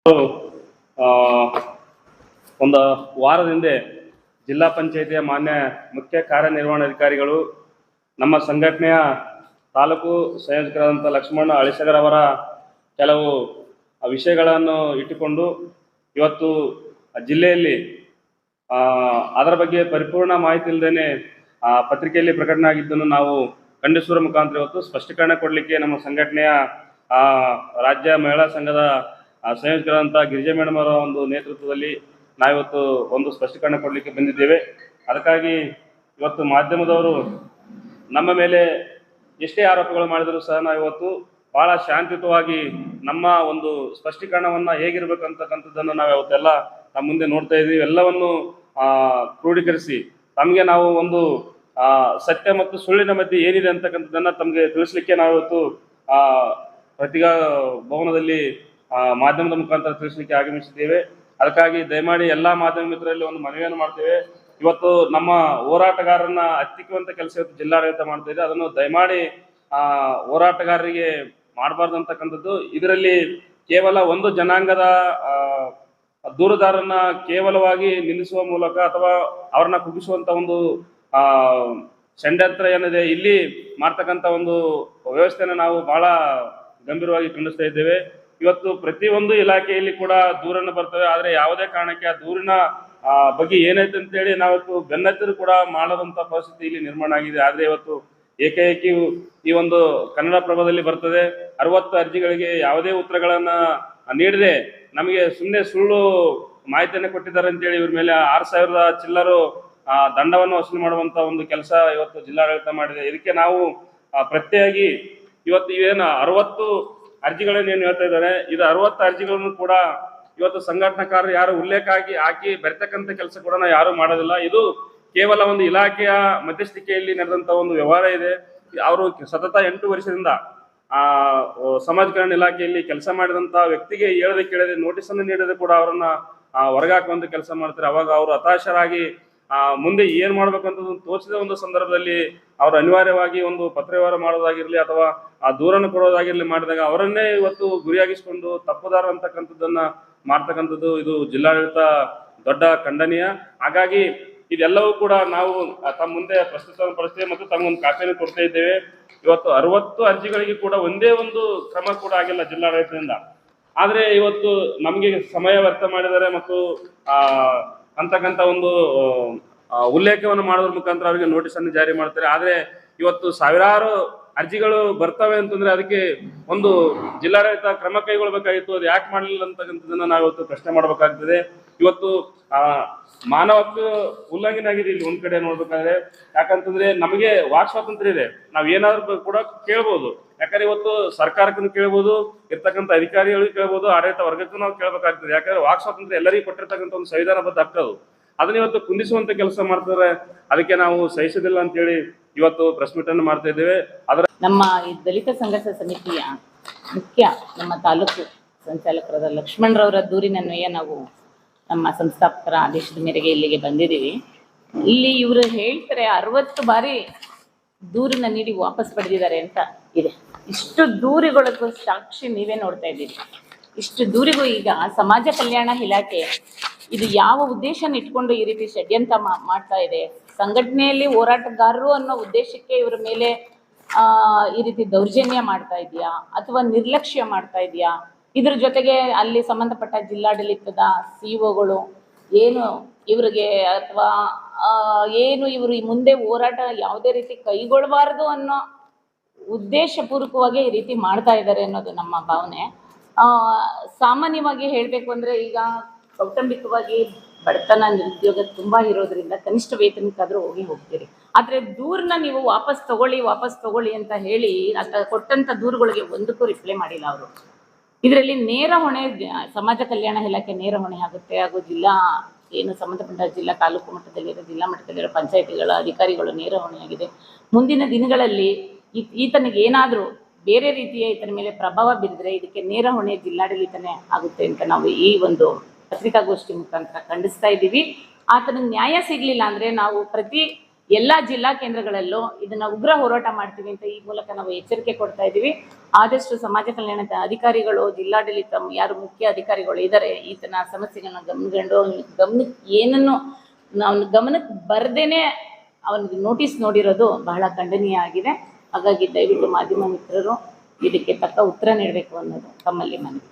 ಆ, ಒಂದು ವಾರದ ಹಿಂದೆ ಜಿಲ್ಲಾ ಪಂಚಾಯಿತಿಯ ಮಾನ್ಯ ಮುಖ್ಯ ಕಾರ್ಯನಿರ್ವಹಣಾಧಿಕಾರಿಗಳು ನಮ್ಮ ಸಂಘಟನೆಯ ತಾಲೂಕು ಸಂಯೋಜಕರಾದಂಥ ಲಕ್ಷ್ಮಣ ಅಳಿಸಗರ್ ಅವರ ಕೆಲವು ವಿಷಯಗಳನ್ನು ಇಟ್ಟುಕೊಂಡು ಇವತ್ತು ಜಿಲ್ಲೆಯಲ್ಲಿ ಅದರ ಬಗ್ಗೆ ಪರಿಪೂರ್ಣ ಮಾಹಿತಿ ಇಲ್ಲದೇ ಪತ್ರಿಕೆಯಲ್ಲಿ ಪ್ರಕಟಣೆ ಆಗಿದ್ದನ್ನು ನಾವು ಖಂಡಿಸುವ ಮುಖಾಂತರ ಇವತ್ತು ಸ್ಪಷ್ಟೀಕರಣ ಕೊಡಲಿಕ್ಕೆ ನಮ್ಮ ಸಂಘಟನೆಯ ರಾಜ್ಯ ಮಹಿಳಾ ಸಂಘದ ಸಂಯೋಜಕರಾದಂಥ ಗಿರಿಜಾ ಮೇಡಮ್ ಅವರ ಒಂದು ನೇತೃತ್ವದಲ್ಲಿ ನಾವಿವತ್ತು ಒಂದು ಸ್ಪಷ್ಟೀಕರಣ ಕೊಡಲಿಕ್ಕೆ ಬಂದಿದ್ದೇವೆ. ಅದಕ್ಕಾಗಿ ಇವತ್ತು ಮಾಧ್ಯಮದವರು ನಮ್ಮ ಮೇಲೆ ಎಷ್ಟೇ ಆರೋಪಗಳು ಮಾಡಿದರೂ ಸಹ ನಾವಿವತ್ತು ಬಹಳ ಶಾಂತಿಯುತವಾಗಿ ನಮ್ಮ ಒಂದು ಸ್ಪಷ್ಟೀಕರಣವನ್ನು ಹೇಗಿರ್ಬೇಕಂತಕ್ಕಂಥದ್ದನ್ನು ನಾವು ಇವತ್ತೆಲ್ಲ ನಮ್ಮ ಮುಂದೆ ನೋಡ್ತಾ ಇದ್ದೀವಿ. ಎಲ್ಲವನ್ನು ಕ್ರೋಢೀಕರಿಸಿ ತಮಗೆ ನಾವು ಒಂದು ಸತ್ಯ ಮತ್ತು ಸುಳ್ಳಿನ ಮಧ್ಯೆ ಏನಿದೆ ಅಂತಕ್ಕಂಥದ್ದನ್ನು ತಮಗೆ ತಿಳಿಸ್ಲಿಕ್ಕೆ ನಾವಿವತ್ತು ಪತ್ರಿಕಾ ಭವನದಲ್ಲಿ ಮಾಧ್ಯಮದ ಮುಖಾಂತರ ತಿಳಿಸಲಿಕ್ಕೆ ಆಗಮಿಸಿದ್ದೇವೆ. ಅದಕ್ಕಾಗಿ ದಯಮಾಡಿ ಎಲ್ಲ ಮಾಧ್ಯಮ ಮಿತ್ರರಲ್ಲಿ ಒಂದು ಮನವಿಯನ್ನು ಮಾಡ್ತೇವೆ. ಇವತ್ತು ನಮ್ಮ ಹೋರಾಟಗಾರರನ್ನ ಹತ್ತಿಕ್ಕುವಂತ ಕೆಲಸ ಇವತ್ತು ಜಿಲ್ಲಾಡಳಿತ ಮಾಡ್ತಾ ಇದೆ. ಅದನ್ನು ದಯಮಾಡಿ ಹೋರಾಟಗಾರರಿಗೆ ಮಾಡಬಾರ್ದು ಅಂತಕ್ಕಂಥದ್ದು. ಇದರಲ್ಲಿ ಕೇವಲ ಒಂದು ಜನಾಂಗದ ದೂರುದಾರರನ್ನ ಕೇವಲವಾಗಿ ನಿಲ್ಲಿಸುವ ಮೂಲಕ ಅಥವಾ ಅವರನ್ನ ಕುಗ್ಗಿಸುವಂತ ಒಂದು ಷಡ್ಯಂತ್ರ ಏನಿದೆ ಇಲ್ಲಿ ಮಾಡ್ತಕ್ಕಂಥ ಒಂದು ವ್ಯವಸ್ಥೆನ ನಾವು ಬಹಳ ಗಂಭೀರವಾಗಿ ಖಂಡಿಸ್ತಾ ಇದ್ದೇವೆ. ಇವತ್ತು ಪ್ರತಿಯೊಂದು ಇಲಾಖೆಯಲ್ಲಿ ಕೂಡ ದೂರನ್ನು ಬರ್ತವೆ, ಆದರೆ ಯಾವುದೇ ಕಾರಣಕ್ಕೆ ಆ ದೂರಿನ ಬಗ್ಗೆ ಏನೈತೆ ಅಂತೇಳಿ ನಾವತ್ತು ಬೆನ್ನತ್ತಿರು ಕೂಡ ಮಾಡದಂತ ಪರಿಸ್ಥಿತಿ ಇಲ್ಲಿ ನಿರ್ಮಾಣ ಆಗಿದೆ. ಆದರೆ ಇವತ್ತು ಏಕೈಕಿ ಈ ಒಂದು ಕನ್ನಡಪ್ರಭದಲ್ಲಿ ಬರ್ತದೆ, 60 ಅರ್ಜಿಗಳಿಗೆ ಯಾವುದೇ ಉತ್ತರಗಳನ್ನ ನೀಡದೆ ನಮಗೆ ಸುಮ್ಮನೆ ಸುಳ್ಳು ಮಾಹಿತಿಯನ್ನು ಕೊಟ್ಟಿದ್ದಾರೆ ಅಂತೇಳಿ ಇವ್ರ ಮೇಲೆ 6,000 ಚಿಲ್ಲರು ದಂಡವನ್ನು ವಸೂಲಿ ಮಾಡುವಂತ ಒಂದು ಕೆಲಸ ಇವತ್ತು ಜಿಲ್ಲಾಡಳಿತ ಮಾಡಿದೆ. ಇದಕ್ಕೆ ನಾವು ಪ್ರತ್ಯೇಕವಾಗಿ ಇವತ್ತು ಇವೇನು 60 ಅರ್ಜಿಗಳನ್ನು ಏನು ಹೇಳ್ತಾ ಇದ್ದಾರೆ, ಇದು 60 ಅರ್ಜಿಗಳನ್ನು ಕೂಡ ಇವತ್ತು ಸಂಘಟನಾಕಾರರು ಯಾರು ಉಲ್ಲೇಖ ಹಾಕಿ ಬರ್ತಕ್ಕಂಥ ಕೆಲಸ ಕೂಡ ಯಾರು ಮಾಡೋದಿಲ್ಲ. ಇದು ಕೇವಲ ಒಂದು ಇಲಾಖೆಯ ಮಧ್ಯಸ್ಥಿಕೆಯಲ್ಲಿ ನಡೆದಂತ ಒಂದು ವ್ಯವಹಾರ ಇದೆ. ಅವರು ಸತತ 8 ವರ್ಷದಿಂದ ಸಮಾಜ ಕಲ್ಯಾಣ ಇಲಾಖೆಯಲ್ಲಿ ಕೆಲಸ ಮಾಡಿದಂತ ವ್ಯಕ್ತಿಗೆ ಹೇಳದೆ ಕೇಳದೆ ನೋಟಿಸ್ ಅನ್ನು ನೀಡದೆ ಕೂಡ ಅವರನ್ನ ಹೊರಗಾಕುವಂತ ಕೆಲಸ ಮಾಡ್ತಾರೆ. ಅವಾಗ ಅವರು ಹತಾಶರಾಗಿ ಮುಂದೆ ಏನ್ ಮಾಡ್ಬೇಕಂತ ತೋಚಿದ ಒಂದು ಸಂದರ್ಭದಲ್ಲಿ ಅವರು ಅನಿವಾರ್ಯವಾಗಿ ಒಂದು ಪತ್ರವ್ಯವಹಾರ ಮಾಡೋದಾಗಿರ್ಲಿ ಅಥವಾ ಆ ದೂರನ್ನು ಕೊಡೋದಾಗಿರ್ಲಿ ಮಾಡಿದಾಗ ಅವರನ್ನೇ ಇವತ್ತು ಗುರಿಯಾಗಿಸಿಕೊಂಡು ತಪ್ಪುದಾರ ಅಂತಕ್ಕಂಥದ್ದನ್ನ ಮಾಡ್ತಕ್ಕಂಥದ್ದು ಇದು ಜಿಲ್ಲಾಡಳಿತ ದೊಡ್ಡ ಖಂಡನೀಯ. ಹಾಗಾಗಿ ಇದೆಲ್ಲವೂ ಕೂಡ ನಾವು ತಮ್ಮ ಮುಂದೆ ಪ್ರಸ್ತುತಪಡಿಸ್ತೇವೆ ಮತ್ತು ತಮಗೊಂದು ಕಾಪಿಯನ್ನು ಕೊಡ್ತಾ ಇದ್ದೇವೆ. ಇವತ್ತು 60 ಅರ್ಜಿಗಳಿಗೆ ಕೂಡ ಒಂದೇ ಒಂದು ಕ್ರಮ ಕೂಡ ಆಗಿಲ್ಲ ಜಿಲ್ಲಾಡಳಿತದಿಂದ. ಆದ್ರೆ ಇವತ್ತು ನಮಗೆ ಸಮಯ ವ್ಯರ್ಥ ಮಾಡಿದ್ದಾರೆ ಮತ್ತು ಅಂತಕ್ಕಂಥ ಒಂದು ಉಲ್ಲೇಖವನ್ನು ಮಾಡೋದ್ರ ಮುಖಾಂತರ ಅವರಿಗೆ ನೋಟಿಸ್ ಅನ್ನು ಜಾರಿ ಮಾಡ್ತಾರೆ. ಆದ್ರೆ ಇವತ್ತು ಸಾವಿರಾರು ಅರ್ಜಿಗಳು ಬರ್ತವೆ ಅಂತಂದ್ರೆ ಅದಕ್ಕೆ ಒಂದು ಜಿಲ್ಲಾಡಳಿತ ಕ್ರಮ ಕೈಗೊಳ್ಬೇಕಾಗಿತ್ತು. ಅದು ಯಾಕೆ ಮಾಡಲಿಲ್ಲ ಅಂತಕ್ಕಂಥದ್ದನ್ನ ನಾವು ಇವತ್ತು ಪ್ರಶ್ನೆ ಮಾಡ್ಬೇಕಾಗ್ತದೆ. ಇವತ್ತು ಮಾನವ ಹಕ್ಕು ಉಲ್ಲಂಘನೆ ಆಗಿದೆ ಇಲ್ಲಿ ಒಂದ್ ಕಡೆ ನೋಡ್ಬೇಕಾದ್ರೆ. ಯಾಕಂತಂದ್ರೆ ನಮಗೆ ವಾಕ್ ಸ್ವಾತಂತ್ರ್ಯ ಇದೆ, ನಾವ್ ಏನಾದ್ರು ಕೂಡ ಕೇಳ್ಬೋದು. ಯಾಕಂದ್ರೆ ಇವತ್ತು ಸರ್ಕಾರಕ್ಕೂ ಕೇಳ್ಬೋದು, ಇರ್ತಕ್ಕಂಥ ಅಧಿಕಾರಿಗಳಿಗೂ ಕೇಳ್ಬೋದು, ಆಡಳಿತ ವರ್ಗಕ್ಕೂ ನಾವು ಕೇಳ್ಬೇಕಾಗ್ತದೆ. ಯಾಕಂದ್ರೆ ವಾಕ್ ಸ್ವಾತಂತ್ರ್ಯ ಎಲ್ಲರಿಗೂ ಕೊಟ್ಟಿರ್ತಕ್ಕಂಥ ಒಂದು ಸಂವಿಧಾನಬದ್ಧ ಹಕ್ಕದು. ಅದನ್ನ ಇವತ್ತು ಕುಂದಿಸುವಂತ ಕೆಲಸ ಮಾಡ್ತಾರೆ. ಅದಕ್ಕೆ ನಾವು ಸಹಿಸೋದಿಲ್ಲ ಅಂತೇಳಿ ಇವತ್ತು ಪ್ರೆಸ್ ಮೀಟ್ ಅನ್ನು ಮಾಡ್ತಾ ಇದ್ದೇವೆ. ಅದರ ನಮ್ಮ ಈ ದಲಿತ ಸಂಘರ್ಷ ಸಮಿತಿಯ ಮುಖ್ಯ ನಮ್ಮ ತಾಲೂಕು ಸಂಚಾಲಕರಾದ ಲಕ್ಷ್ಮಣರವರ ದೂರಿನನ್ವಯ ನಾವು ನಮ್ಮ ಸಂಸ್ಥಾಪಕರ ಆದೇಶದ ಮೇರೆಗೆ ಇಲ್ಲಿಗೆ ಬಂದಿದ್ದೀವಿ. ಇಲ್ಲಿ ಇವರು ಹೇಳ್ತಾರೆ 60 ಬಾರಿ ದೂರನ್ನ ನೀಡಿ ವಾಪಸ್ ಪಡೆದಿದ್ದಾರೆ ಅಂತ ಇದೆ. ಇಷ್ಟು ದೂರುಗಳಿಗೂ ಸಾಕ್ಷಿ ನೀವೇ ನೋಡ್ತಾ ಇದ್ದೀರಿ. ಇಷ್ಟು ದೂರಿಗೂ ಈಗ ಸಮಾಜ ಕಲ್ಯಾಣ ಇಲಾಖೆ ಇದು ಯಾವ ಉದ್ದೇಶನ ಇಟ್ಕೊಂಡು ಈ ರೀತಿ ಷಡ್ಯಂತ್ರ ಮಾಡ್ತಾ ಇದೆ? ಸಂಘಟನೆಯಲ್ಲಿ ಹೋರಾಟಗಾರರು ಅನ್ನೋ ಉದ್ದೇಶಕ್ಕೆ ಇವರ ಮೇಲೆ ಈ ರೀತಿ ದೌರ್ಜನ್ಯ ಮಾಡ್ತಾ ಇದೆಯಾ ಅಥವಾ ನಿರ್ಲಕ್ಷ್ಯ ಮಾಡ್ತಾ ಇದೆಯಾ? ಇದ್ರ ಜೊತೆಗೆ ಅಲ್ಲಿ ಸಂಬಂಧಪಟ್ಟ ಜಿಲ್ಲಾಡಳಿತದ ಸಿಇಒಗಳು ಏನು ಇವರಿಗೆ ಅಥವಾ ಏನು ಇವರು ಮುಂದೆ ಹೋರಾಟ ಯಾವುದೇ ರೀತಿ ಕೈಗೊಳ್ಳಬಾರದು ಅನ್ನೋ ಉದ್ದೇಶಪೂರ್ವಕವಾಗಿ ಈ ರೀತಿ ಮಾಡ್ತಾ ಇದ್ದಾರೆ ಅನ್ನೋದು ನಮ್ಮ ಭಾವನೆ. ಸಾಮಾನ್ಯವಾಗಿ ಹೇಳಬೇಕು ಅಂದರೆ ಈಗ ಕೌಟುಂಬಿಕವಾಗಿ ಬಡತನ ನಿರುದ್ಯೋಗ ತುಂಬ ಇರೋದ್ರಿಂದ ಕನಿಷ್ಠ ವೇತನಕ್ಕಾದರೂ ಹೋಗ್ತೀರಿ. ಆದರೆ ದೂರನ್ನ ನೀವು ವಾಪಸ್ ತಗೊಳ್ಳಿ ಅಂತ ಹೇಳಿ ಕೊಟ್ಟಂಥ ದೂರುಗಳಿಗೆ ಒಂದಕ್ಕೂ ರಿಪ್ಲೈ ಮಾಡಿಲ್ಲ ಅವರು. ಇದರಲ್ಲಿ ನೇರ ಹೊಣೆ ಸಮಾಜ ಕಲ್ಯಾಣ ಇಲಾಖೆ ನೇರ ಹೊಣೆ ಆಗುತ್ತೆ. ಹಾಗೂ ಜಿಲ್ಲಾ ಏನು ಸಂಬಂಧಪಟ್ಟ ಜಿಲ್ಲಾ ತಾಲೂಕು ಮಟ್ಟದಲ್ಲಿರೋ ಜಿಲ್ಲಾ ಮಟ್ಟದಲ್ಲಿರೋ ಪಂಚಾಯಿತಿಗಳ ಅಧಿಕಾರಿಗಳು ನೇರ ಹೊಣೆಯಾಗಿದೆ. ಮುಂದಿನ ದಿನಗಳಲ್ಲಿ ಈತನಿಗೆ ಏನಾದರೂ ಬೇರೆ ರೀತಿಯ ಈತನ ಮೇಲೆ ಪ್ರಭಾವ ಬೀರಿದ್ರೆ ಇದಕ್ಕೆ ನೇರ ಹೊಣೆ ಜಿಲ್ಲಾಡಳಿತನೇ ಆಗುತ್ತೆ ಅಂತ ನಾವು ಈ ಒಂದು ಪತ್ರಿಕಾಗೋಷ್ಠಿ ಮುಖಾಂತರ ಖಂಡಿಸ್ತಾ ಇದ್ದೀವಿ. ಆತನಿಗೆ ನ್ಯಾಯ ಸಿಗಲಿಲ್ಲ ಅಂದರೆ ನಾವು ಪ್ರತಿ ಎಲ್ಲಾ ಜಿಲ್ಲಾ ಕೇಂದ್ರಗಳಲ್ಲೂ ಇದನ್ನ ಉಗ್ರ ಹೋರಾಟ ಮಾಡ್ತೀವಿ ಅಂತ ಈ ಮೂಲಕ ನಾವು ಎಚ್ಚರಿಕೆ ಕೊಡ್ತಾ ಇದ್ದೀವಿ. ಆದಷ್ಟು ಸಮಾಜ ಕಲ್ಯಾಣದ ಅಧಿಕಾರಿಗಳು, ಜಿಲ್ಲಾಡಳಿತ ಯಾರು ಮುಖ್ಯ ಅಧಿಕಾರಿಗಳು ಇದ್ದಾರೆ, ಈತನ ಸಮಸ್ಯೆಗಳನ್ನ ಗಮನಕ್ಕೆ ಏನನ್ನು ನಾವು ಗಮನಕ್ಕೆ ಬರ್ದೇನೆ ಅವನಿಗೆ ನೋಟಿಸ್ ನೋಡಿರೋದು ಬಹಳ ಖಂಡನೀಯ ಆಗಿದೆ. ಹಾಗಾಗಿ ದಯವಿಟ್ಟು ಮಾಧ್ಯಮ ಮಿತ್ರರು ಇದಕ್ಕೆ ತಕ್ಕ ಉತ್ತರ ನೀಡಬೇಕು ಅನ್ನೋದು ತಮ್ಮಲ್ಲಿ ಮನವಿ.